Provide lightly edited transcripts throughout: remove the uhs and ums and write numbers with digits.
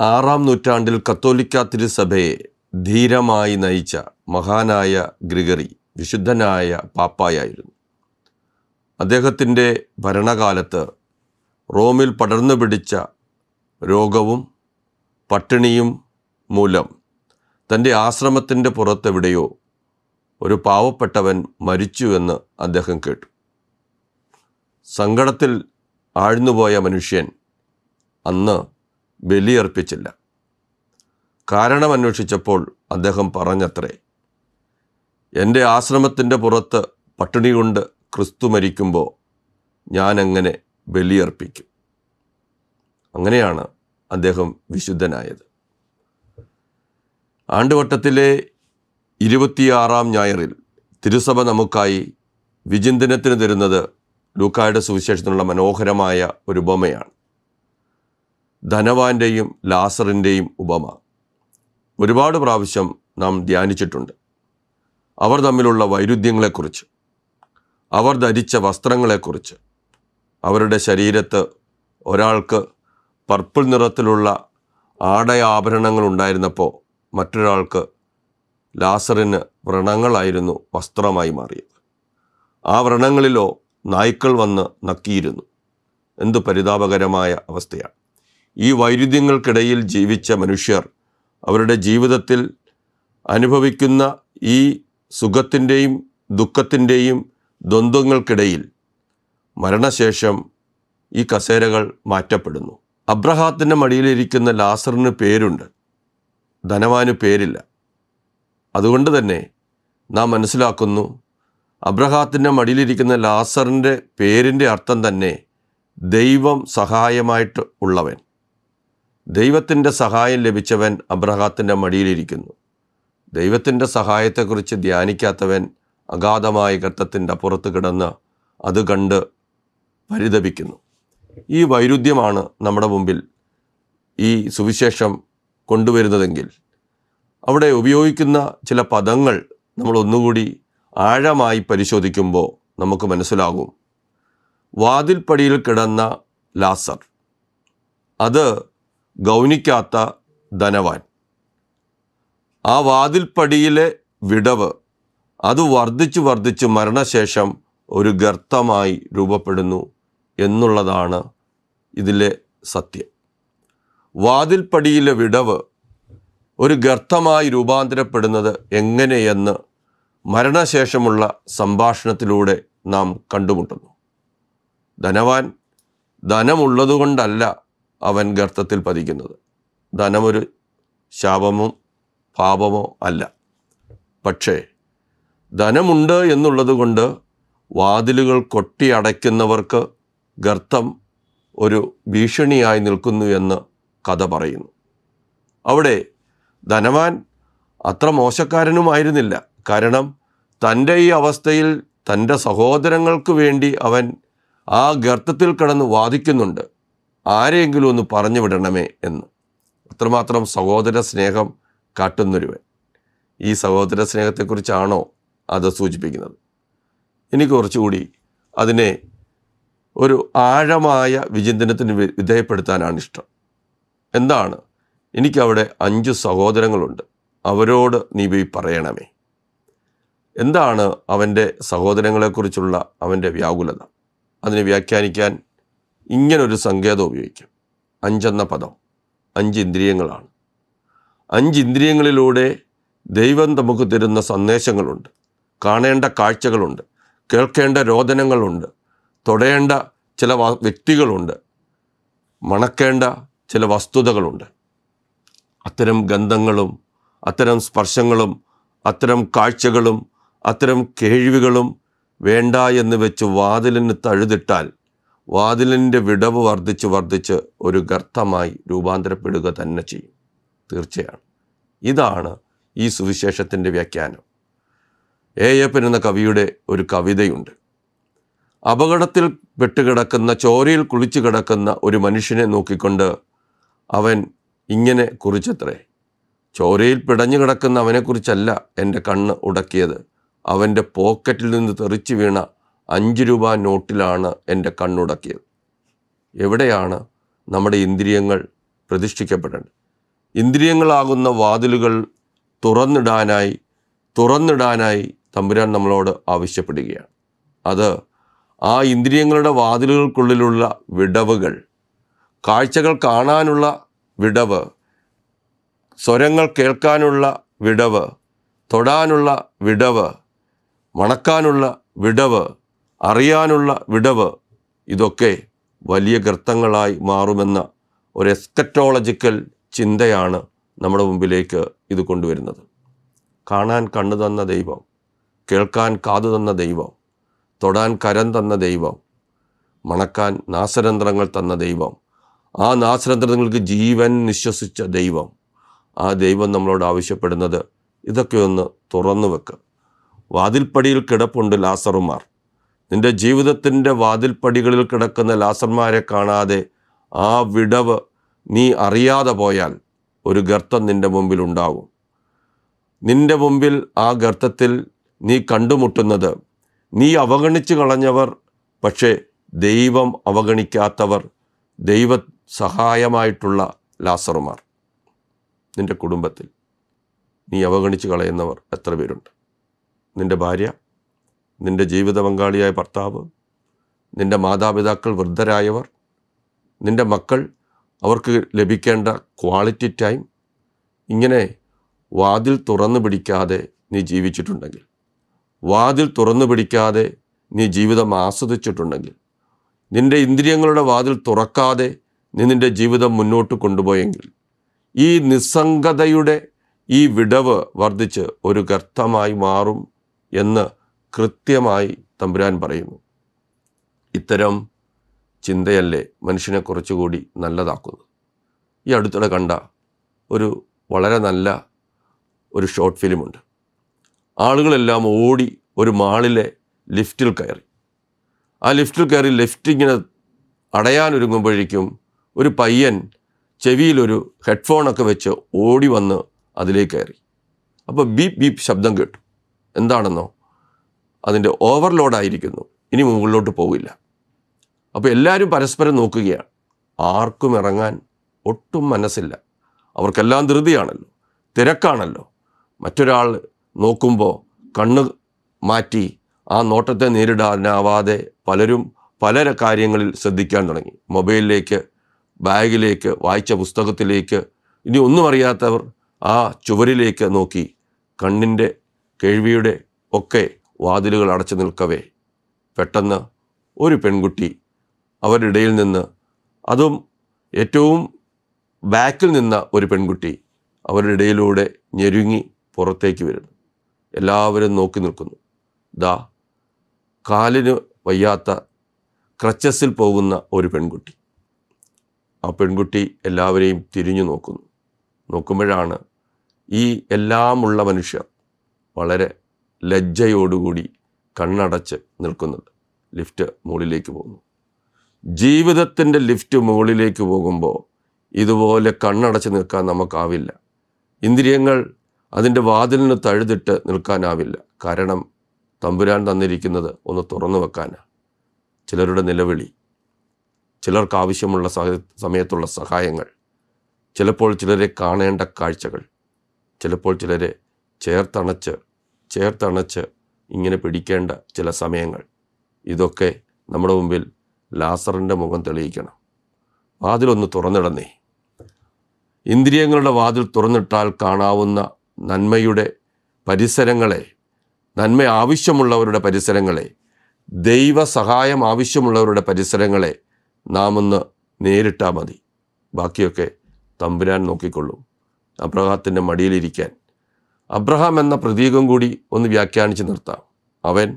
6-ാം നൂറ്റാണ്ടിൽ കത്തോലിക്ക തിരുസഭയെ ധീരമായി നയിച്ച മഹാനായ ഗ്രിഗറി വിശുദ്ധനായ പാപ്പായായിരുന്നു. അദ്ദേഹത്തിൻ്റെ ഭരണകാലത്ത് റോമിൽ പടർന്നു പിടിച്ച രോഗവും പട്ടിണിയും മൂലം തൻ്റെ ആശ്രമത്തിൻ്റെ പുറത്തെവിടെയോ ഒരു പാവപ്പെട്ടവൻ മരിച്ചുവെന്ന് അദ്ദേഹം കേട്ടു. സങ്കടത്തിൽ ആഴ്ന്നുപോയ മനുഷ്യൻ അന്ന് ബലിയർപ്പിച്ചില്ല. കാരണമന്വേഷിച്ചപ്പോൾ അദ്ദേഹം പറഞ്ഞത്രേ, എൻ്റെ ആശ്രമത്തിൻ്റെ പുറത്ത് പട്ടിണി കൊണ്ട് ക്രിസ്തു മരിക്കുമ്പോൾ ഞാനെങ്ങനെ ബലിയർപ്പിക്കും? അങ്ങനെയാണ് അദ്ദേഹം വിശുദ്ധനായത്. ആണ്ടുവട്ടത്തിലെ 26-ാം ഞായറിൽ തിരുസഭ നമുക്കായി വിചിന്തനത്തിന് തരുന്നത് ലൂക്കായുടെ സുവിശേഷത്തിനുള്ള മനോഹരമായ ഒരു ഉപമയാണ്. ധനവാന്റെയും ലാസറിൻ്റെയും ഉപമ ഒരുപാട് പ്രാവശ്യം നാം ധ്യാനിച്ചിട്ടുണ്ട്. അവർ തമ്മിലുള്ള വൈരുദ്ധ്യങ്ങളെക്കുറിച്ച്, അവർ ധരിച്ച വസ്ത്രങ്ങളെക്കുറിച്ച്, അവരുടെ ശരീരത്ത് ഒരാൾക്ക് പർപ്പിൾ നിറത്തിലുള്ള ആടയാഭരണങ്ങൾ ഉണ്ടായിരുന്നപ്പോൾ മറ്റൊരാൾക്ക് ലാസറിന് വ്രണങ്ങളായിരുന്നു വസ്ത്രമായി മാറിയത്. ആ വ്രണങ്ങളിലോ നായ്ക്കൾ വന്ന് നക്കിയിരുന്നു. എന്തു പരിതാപകരമായ അവസ്ഥയാണ്! ഈ വൈരുദ്ധ്യങ്ങൾക്കിടയിൽ ജീവിച്ച മനുഷ്യർ അവരുടെ ജീവിതത്തിൽ അനുഭവിക്കുന്ന ഈ സുഖത്തിൻ്റെയും ദുഃഖത്തിൻ്റെയും ദ്വന്ദ്വങ്ങൾക്കിടയിൽ മരണശേഷം ഈ കസേരകൾ മാറ്റപ്പെടുന്നു. അബ്രഹാത്തിൻ്റെ മടിയിലിരിക്കുന്ന ലാസറിന് പേരുണ്ട്, ധനവാന് പേരില്ല. അതുകൊണ്ട് തന്നെ നാം മനസ്സിലാക്കുന്നു, അബ്രഹാത്തിൻ്റെ മടിയിലിരിക്കുന്ന ലാസറിൻ്റെ പേരിൻ്റെ അർത്ഥം തന്നെ ദൈവം സഹായമായിട്ട് ഉള്ളവൻ. ദൈവത്തിൻ്റെ സഹായം ലഭിച്ചവൻ അബ്രഹാത്തിൻ്റെ മടിയിലിരിക്കുന്നു. ദൈവത്തിൻ്റെ സഹായത്തെക്കുറിച്ച് ധ്യാനിക്കാത്തവൻ അഗാധമായ ഗർത്തത്തിൻ്റെ അപ്പുറത്ത് കിടന്ന് അത് കണ്ട് പരിതപിക്കുന്നു. ഈ വൈരുദ്ധ്യമാണ് നമ്മുടെ മുമ്പിൽ ഈ സുവിശേഷം കൊണ്ടുവരുന്നതെങ്കിൽ അവിടെ ഉപയോഗിക്കുന്ന ചില പദങ്ങൾ നമ്മൾ ഒന്നുകൂടി ആഴമായി പരിശോധിക്കുമ്പോൾ നമുക്ക് മനസ്സിലാകും. വാതിൽപ്പടിയിൽ കിടന്ന ലാസർ, അത് ഗൗനിക്കാത്ത ധനവാൻ. ആ വാതിൽപ്പടിയിലെ വിടവ് അത് വർദ്ധിച്ചു മരണശേഷം ഒരു ഗർത്തമായി രൂപപ്പെടുന്നു എന്നുള്ളതാണ് ഇതിലെ സത്യം. വാതിൽപ്പടിയിലെ വിടവ് ഒരു ഗർത്തമായി രൂപാന്തരപ്പെടുന്നത് എങ്ങനെയെന്ന് മരണശേഷമുള്ള സംഭാഷണത്തിലൂടെ നാം കണ്ടുമുട്ടുന്നു. ധനവാൻ ധനമുള്ളതുകൊണ്ടല്ല അവൻ ഗർത്തത്തിൽ പതിക്കുന്നത്. ധനമൊരു ശാപമോ പാപമോ അല്ല. പക്ഷേ ധനമുണ്ട് എന്നുള്ളത് കൊണ്ട് വാതിലുകൾ കൊട്ടി അടയ്ക്കുന്നവർക്ക് ഗർത്തം ഒരു ഭീഷണിയായി നിൽക്കുന്നു എന്ന് കഥ പറയുന്നു. അവിടെ ധനവാൻ അത്ര മോശക്കാരനുമായിരുന്നില്ല. കാരണം തൻ്റെ ഈ അവസ്ഥയിൽ തൻ്റെ സഹോദരങ്ങൾക്ക് വേണ്ടി അവൻ ആ ഗർത്തത്തിൽ കിടന്ന് വാദിക്കുന്നുണ്ട്, ആരെയെങ്കിലും ഒന്ന് പറഞ്ഞു വിടണമേ എന്ന്. അത്രമാത്രം സഹോദര സ്നേഹം കാട്ടുന്നൊരുവൻ. ഈ സഹോദര സ്നേഹത്തെക്കുറിച്ചാണോ അത് സൂചിപ്പിക്കുന്നത്? എനിക്ക് കുറച്ചുകൂടി അതിനെ ഒരു ആഴമായ വിചിന്തനത്തിന് വിധേയപ്പെടുത്താനാണ് ഇഷ്ടം. എന്താണ്? എനിക്കവിടെ 5 സഹോദരങ്ങളുണ്ട്, അവരോട് നീ പോയി പറയണമേ. എന്താണ് അവൻ്റെ സഹോദരങ്ങളെക്കുറിച്ചുള്ള അവൻ്റെ വ്യാകുലത? അതിനെ വ്യാഖ്യാനിക്കാൻ ഇങ്ങനൊരു സങ്കേതം ഉപയോഗിക്കും. 5 എന്ന പദം 5 ഇന്ദ്രിയങ്ങളാണ്. 5 ഇന്ദ്രിയങ്ങളിലൂടെ ദൈവം നമുക്ക് തരുന്ന സന്ദേശങ്ങളുണ്ട്, കാണേണ്ട കാഴ്ചകളുണ്ട്, കേൾക്കേണ്ട രോദനങ്ങളുണ്ട്, തൊടേണ്ട ചില വ്യക്തികളുണ്ട്, മണക്കേണ്ട ചില വസ്തുതകളുണ്ട്. അത്തരം ഗന്ധങ്ങളും അത്തരം സ്പർശങ്ങളും അത്തരം കാഴ്ചകളും അത്തരം കേൾവികളും വേണ്ട എന്ന് വെച്ച് വാതിലിന് തഴുതിട്ടാൽ വാതിലിൻ്റെ വിടവ് വർദ്ധിച്ച് ഒരു ഗർത്തമായി രൂപാന്തരപ്പെടുക തന്നെ ചെയ്യും. തീർച്ചയാണ്. ഇതാണ് ഈ സുവിശേഷത്തിൻ്റെ വ്യാഖ്യാനം. ഏയപ്പൻ എന്ന കവിയുടെ ഒരു കവിതയുണ്ട്. അപകടത്തിൽ പെട്ടുകിടക്കുന്ന, ചോരയിൽ കുളിച്ചു കിടക്കുന്ന ഒരു മനുഷ്യനെ നോക്കിക്കൊണ്ട് അവൻ ഇങ്ങനെ കുറിച്ചത്രേ, ചോരയിൽ പിടഞ്ഞു കിടക്കുന്ന അവനെക്കുറിച്ചല്ല എൻ്റെ കണ്ണ് ഉടക്കിയത്, അവൻ്റെ പോക്കറ്റിൽ നിന്ന് തെറിച്ചു വീണ 5 രൂപ നോട്ടിലാണ് എൻ്റെ കണ്ണുടക്കിയത്. എവിടെയാണ് നമ്മുടെ ഇന്ദ്രിയങ്ങൾ പ്രതിഷ്ഠിക്കപ്പെടേണ്ടത്? ഇന്ദ്രിയങ്ങളാകുന്ന വാതിലുകൾ തുറന്നിടാനായി തമ്പുരാൻ നമ്മളോട് ആവശ്യപ്പെടുകയാണ്. അത് ആ ഇന്ദ്രിയങ്ങളുടെ വാതിലുകൾക്കുള്ളിലുള്ള വിടവുകൾ, കാഴ്ചകൾ കാണാനുള്ള വിടവ്, സ്വരങ്ങൾ കേൾക്കാനുള്ള വിടവ്, തൊടാനുള്ള വിടവ്, മണക്കാനുള്ള വിടവ്, അറിയാനുള്ള വിടവ്, ഇതൊക്കെ വലിയ ഗർത്തങ്ങളായി മാറുമെന്ന ഒരു എസ്കറ്റോളജിക്കൽ ചിന്തയാണ് നമ്മുടെ മുമ്പിലേക്ക് ഇത് കൊണ്ടുവരുന്നത്. കാണാൻ കണ്ണു തന്ന ദൈവം, കേൾക്കാൻ കാതു തന്ന ദൈവം, തൊടാൻ കരം തന്ന ദൈവം, മണക്കാൻ നാസരന്ധ്രങ്ങൾ തന്ന ദൈവം, ആ നാസരന്ധ്രങ്ങൾക്ക് ജീവൻ നിശ്വസിച്ച ദൈവം, ആ ദൈവം നമ്മളോട് ആവശ്യപ്പെടുന്നത് ഇതൊക്കെ ഒന്ന് തുറന്നു വെക്ക്. വാതിൽപ്പടിയിൽ കിടപ്പുണ്ട് ലാസറുമാർ. നിൻ്റെ ജീവിതത്തിൻ്റെ വാതിൽപ്പടികളിൽ കിടക്കുന്ന ലാസർമാരെ കാണാതെ ആ വിടവ് നീ അറിയാതെ പോയാൽ ഒരു ഗർത്തം നിൻ്റെ മുമ്പിൽ ഉണ്ടാകും. നിൻ്റെ മുമ്പിൽ ആ ഗർത്തത്തിൽ നീ കണ്ടുമുട്ടുന്നത് നീ അവഗണിച്ചു കളഞ്ഞവർ, പക്ഷേ ദൈവം അവഗണിക്കാത്തവർ, ദൈവ സഹായമായിട്ടുള്ള ലാസറുമാർ. നിൻ്റെ കുടുംബത്തിൽ നീ അവഗണിച്ചു കളയുന്നവർ എത്ര പേരുണ്ട്? നിൻ്റെ ഭാര്യ, നിൻ്റെ ജീവിത പങ്കാളിയായ ഭർത്താവ്, നിൻ്റെ മാതാപിതാക്കൾ വൃദ്ധരായവർ, നിൻ്റെ മക്കൾ, അവർക്ക് ലഭിക്കേണ്ട ക്വാളിറ്റി ടൈം, ഇങ്ങനെ വാതിൽ തുറന്നു പിടിക്കാതെ നീ ജീവിച്ചിട്ടുണ്ടെങ്കിൽ, വാതിൽ തുറന്നു പിടിക്കാതെ നീ ജീവിതം ആസ്വദിച്ചിട്ടുണ്ടെങ്കിൽ, നിൻ്റെ ഇന്ദ്രിയങ്ങളുടെ വാതിൽ തുറക്കാതെ നീ നിൻ്റെ ജീവിതം മുന്നോട്ട് കൊണ്ടുപോയെങ്കിൽ, ഈ നിസ്സംഗതയുടെ ഈ വിടവ് വർദ്ധിച്ച് ഒരു ഗർത്തമായി മാറും എന്ന് കൃത്യമായി തമ്പുരാൻ പറയുന്നു. ഇത്തരം ചിന്തയല്ലേ മനുഷ്യനെ കുറച്ചുകൂടി നല്ലതാക്കുന്നത്. ഈ അടുത്തിടെ കണ്ട ഒരു വളരെ നല്ല ഒരു ഷോർട്ട് ഫിലിമുണ്ട്. ആളുകളെല്ലാം ഓടി ഒരു മാളിലെ ലിഫ്റ്റിൽ കയറി. ആ ലിഫ്റ്റിൽ കയറി ലിഫ്റ്റ് ഇങ്ങനെ അടയാനൊരുങ്ങുമ്പോഴേക്കും ഒരു പയ്യൻ ചെവിയിലൊരു ഹെഡ്ഫോണൊക്കെ വെച്ച് ഓടി വന്ന് അതിലേക്ക് കയറി. അപ്പോൾ ബീപ്പ് ബീപ്പ് ശബ്ദം കേട്ടു. എന്താണെന്നോ, അതിൻ്റെ ഓവർലോഡായിരിക്കുന്നു, ഇനി മുകളിലോട്ട് പോവില്ല. അപ്പോൾ എല്ലാവരും പരസ്പരം നോക്കുകയാണ്. ആർക്കും ഇറങ്ങാൻ ഒട്ടും മനസ്സില്ല. അവർക്കെല്ലാം ധൃതിയാണല്ലോ, തിരക്കാണല്ലോ. മറ്റൊരാൾ നോക്കുമ്പോൾ കണ്ണ് മാറ്റി ആ നോട്ടത്തെ നേരിടാനാവാതെ പലരും പല കാര്യങ്ങളിൽ ശ്രദ്ധിക്കാൻ തുടങ്ങി. മൊബൈലിലേക്ക്, ബാഗിലേക്ക്, വായിച്ച പുസ്തകത്തിലേക്ക്, ഇനി ഒന്നും അറിയാത്തവർ ആ ചുവരിലേക്ക് നോക്കി. കണ്ണിൻ്റെ, കേൾവിയുടെ ഒക്കെ വാതിലുകൾ അടച്ചു നിൽക്കവേ പെട്ടെന്ന് ഒരു പെൺകുട്ടി അവരുടെ ഇടയിൽ നിന്ന്, അതും ഏറ്റവും ബാക്കിൽ നിന്ന ഒരു പെൺകുട്ടി അവരുടെ ഇടയിലൂടെ ഞെരുങ്ങി പുറത്തേക്ക് വരുന്നു. എല്ലാവരും നോക്കി നിൽക്കുന്നു. ദാ കാലിന് വയ്യാത്ത ക്രച്ചസിൽ പോകുന്ന ഒരു പെൺകുട്ടി. ആ പെൺകുട്ടി എല്ലാവരെയും തിരിഞ്ഞു നോക്കുമ്പോഴാണ് ഈ എല്ലാമുള്ള മനുഷ്യർ വളരെ ലജ്ജയോടുകൂടി കണ്ണടച്ച് നിൽക്കുന്നത്. ലിഫ്റ്റ് മുകളിലേക്ക് പോകുന്നു. ജീവിതത്തിൻ്റെ ലിഫ്റ്റ് മുകളിലേക്ക് പോകുമ്പോൾ ഇതുപോലെ കണ്ണടച്ച് നിൽക്കാൻ നമുക്കാവില്ല. ഇന്ദ്രിയങ്ങൾ അതിൻ്റെ വാതിലിന് തഴുതിട്ട് നിൽക്കാനാവില്ല. കാരണം തമ്പുരാൻ തന്നിരിക്കുന്നത് ഒന്ന് തുറന്നു വെക്കാനാണ്. ചിലരുടെ നിലവിളി, ചിലർക്ക് ആവശ്യമുള്ള സമയത്തുള്ള സഹായങ്ങൾ, ചിലപ്പോൾ ചിലരെ കാണേണ്ട കാഴ്ചകൾ, ചിലപ്പോൾ ചിലരെ ചേർത്തണച്ച് ഇങ്ങനെ പിടിക്കേണ്ട ചില സമയങ്ങൾ, ഇതൊക്കെ നമ്മുടെ മുമ്പിൽ ലാസറിൻ്റെ മുഖം തെളിയിക്കണം. വാതിലൊന്ന് തുറന്നിടന്നേ. ഇന്ദ്രിയങ്ങളുടെ വാതിൽ തുറന്നിട്ടാൽ കാണാവുന്ന നന്മയുടെ പരിസരങ്ങളെ, നന്മ ആവശ്യമുള്ളവരുടെ പരിസരങ്ങളെ, ദൈവ സഹായം ആവശ്യമുള്ളവരുടെ പരിസരങ്ങളെ നാം ഒന്ന് നേരിട്ടാൽ മതി. ബാക്കിയൊക്കെ തമ്പുരാൻ നോക്കിക്കൊള്ളും. അബ്രഹാത്തിൻ്റെ മടിയിലിരിക്കാൻ അബ്രഹാം എന്ന പ്രതീകം കൂടി ഒന്ന് വ്യാഖ്യാനിച്ച് നിർത്താം. അവൻ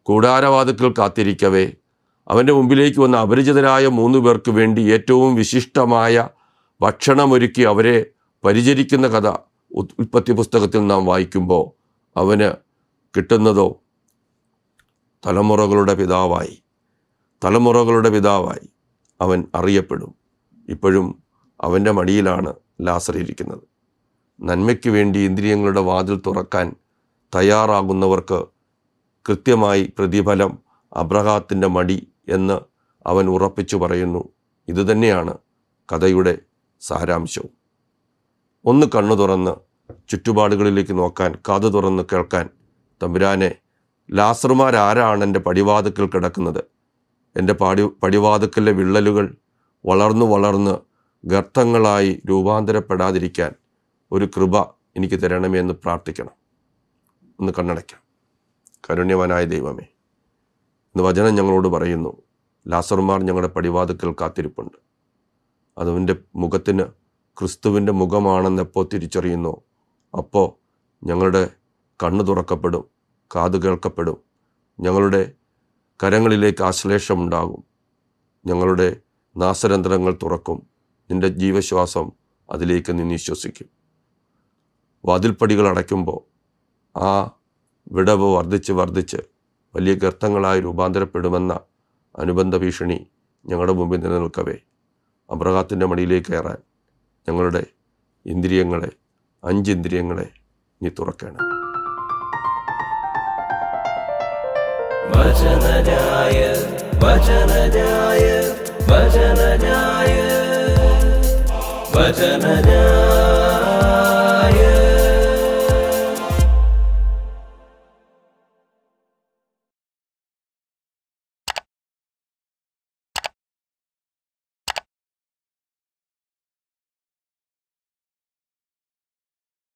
കൂടാരവാതിൽക്കൽ കാത്തിരിക്കവേ അവൻ്റെ മുമ്പിലേക്ക് വന്ന അപരിചിതരായ 3 പേർക്ക് വേണ്ടി ഏറ്റവും വിശിഷ്ടമായ ഭക്ഷണമൊരുക്കി അവരെ പരിചരിക്കുന്ന കഥ ഉൽപ്പത്തി പുസ്തകത്തിൽ നാം വായിക്കുമ്പോൾ അവന് കിട്ടുന്നതോ തലമുറകളുടെ പിതാവായി അവൻ അറിയപ്പെടും. ഇപ്പോഴും അവൻ്റെ മടിയിലാണ് ലാസർ ഇരിക്കുന്നത്. നന്മയ്ക്ക് വേണ്ടി ഇന്ദ്രിയങ്ങളുടെ വാതിൽ തുറക്കാൻ തയ്യാറാകുന്നവർക്ക് കൃത്യമായി പ്രതിഫലം അബ്രഹാത്തിൻ്റെ മടി എന്ന് അവൻ ഉറപ്പിച്ചു പറയുന്നു. ഇതുതന്നെയാണ് കഥയുടെ സാരാംശവും. ഒന്ന് കണ്ണു തുറന്ന് ചുറ്റുപാടുകളിലേക്ക് നോക്കാൻ, കാതു തുറന്ന് കേൾക്കാൻ. തമ്പുരാനെ, ലാസറുമാരാരാണ് എൻ്റെ പടിവാതിക്കൽ കിടക്കുന്നത്? എൻ്റെ പടിവാതിക്കലിലെ വിള്ളലുകൾ വളർന്നു വളർന്ന് ഗർത്തങ്ങളായി രൂപാന്തരപ്പെടാതിരിക്കാൻ ഒരു കൃപ എനിക്ക് തരണമേ എന്ന് പ്രാർത്ഥിക്കണം. ഒന്ന് കണ്ണടയ്ക്കാം. കാരുണ്യവാനായ ദൈവമേ, ഇന്ന് വചനം ഞങ്ങളോട് പറയുന്നു, ലാസറുമാർ ഞങ്ങളുടെ പടിവാതിക്കൽ കാത്തിരിപ്പുണ്ട്. അതിൻ്റെ മുഖത്തിന് ക്രിസ്തുവിൻ്റെ മുഖമാണെന്നെപ്പോൾ തിരിച്ചറിയുന്നു, അപ്പോൾ ഞങ്ങളുടെ കണ്ണ് തുറക്കപ്പെടും, കാത് കേൾക്കപ്പെടും, ഞങ്ങളുടെ കരങ്ങളിലേക്ക് ആശ്ലേഷമുണ്ടാകും, ഞങ്ങളുടെ നാസരന്ധ്രങ്ങൾ തുറക്കും, നിൻ്റെ ജീവശ്വാസം അതിലേക്ക് നീ നിശ്വസിക്കും. വാതിൽപ്പടികൾ അടയ്ക്കുമ്പോൾ ആ വിടവ് വർദ്ധിച്ച് വലിയ ഗർത്തങ്ങളായി രൂപാന്തരപ്പെടുമെന്ന അനുബന്ധ ഭീഷണി ഞങ്ങളുടെ മുമ്പിൽ നിലനിൽക്കവേ, അബ്രഹാത്തിൻ്റെ മടിയിലേക്ക് കയറാൻ ഞങ്ങളുടെ ഇന്ദ്രിയങ്ങളെ, 5 ഇന്ദ്രിയങ്ങളെ നീ തുറക്കണം. വചനജായ വചനജായ വചനജായ വചനജായ